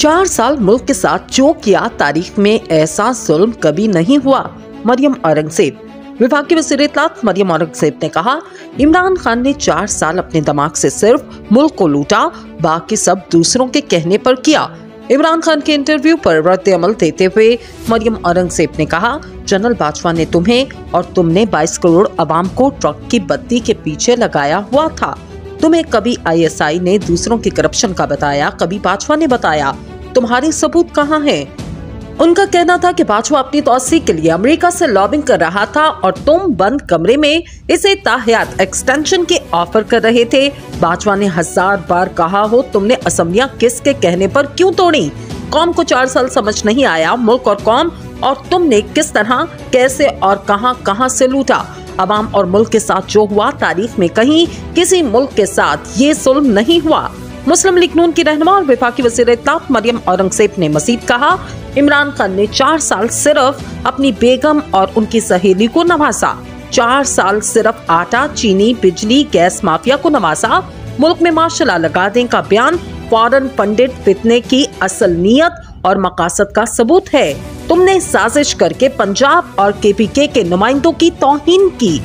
4 साल मुल्क के साथ जो किया, तारीख में ऐसा जुल्म कभी नहीं हुआ। मरियम औरंगजेब। विभागीय वज़ीर इत्तलात मरियम औरंगजेब ने कहा, इमरान खान ने 4 साल अपने दिमाग से सिर्फ मुल्क को लूटा, बाकी सब दूसरों के कहने पर किया। इमरान खान के इंटरव्यू पर रद्द अमल देते हुए मरियम औरंगजेब ने कहा, जनरल बाजवा ने तुम्हें और तुमने 22 करोड़ अवाम को ट्रक की बत्ती के पीछे लगाया हुआ था। तुम्हें कभी ISI ने दूसरों की करप्शन का बताया, कभी बाजवा ने बताया। तुम्हारे सबूत कहाँ हैं? उनका कहना था कि बाजवा अपनी तौसीक के लिए अमेरिका से लॉबिंग कर रहा था और तुम बंद कमरे में इसे ताहयात एक्सटेंशन के ऑफर कर रहे थे। बाजवा ने 1000 बार कहा हो, तुमने असेंबलियां किसके कहने पर क्यों तोड़ी? कौम को 4 साल समझ नहीं आया मुल्क और कौम, और तुमने किस तरह, कैसे और कहां से लूटा। अवाम और मुल्क के साथ जो हुआ, तारीख में कहीं किसी मुल्क के साथ ये जुल्म नहीं हुआ। मुस्लिम लीग नून की रहनुमा और विभागीय वज़ीर इत्तलात मरियम औरंगजेब ने मजीद कहा, इमरान खान ने 4 साल सिर्फ अपनी बेगम और उनकी सहेली को नवाजा। 4 साल सिर्फ आटा, चीनी, बिजली, गैस माफिया को नवाजा। मुल्क में माशाल्लाह लगा दें का बयान फौरन पंडित फितने की असल नीयत और मकासद का सबूत है। तुमने साजिश करके पंजाब और KPK के नुमाइंदों की तौहीन की।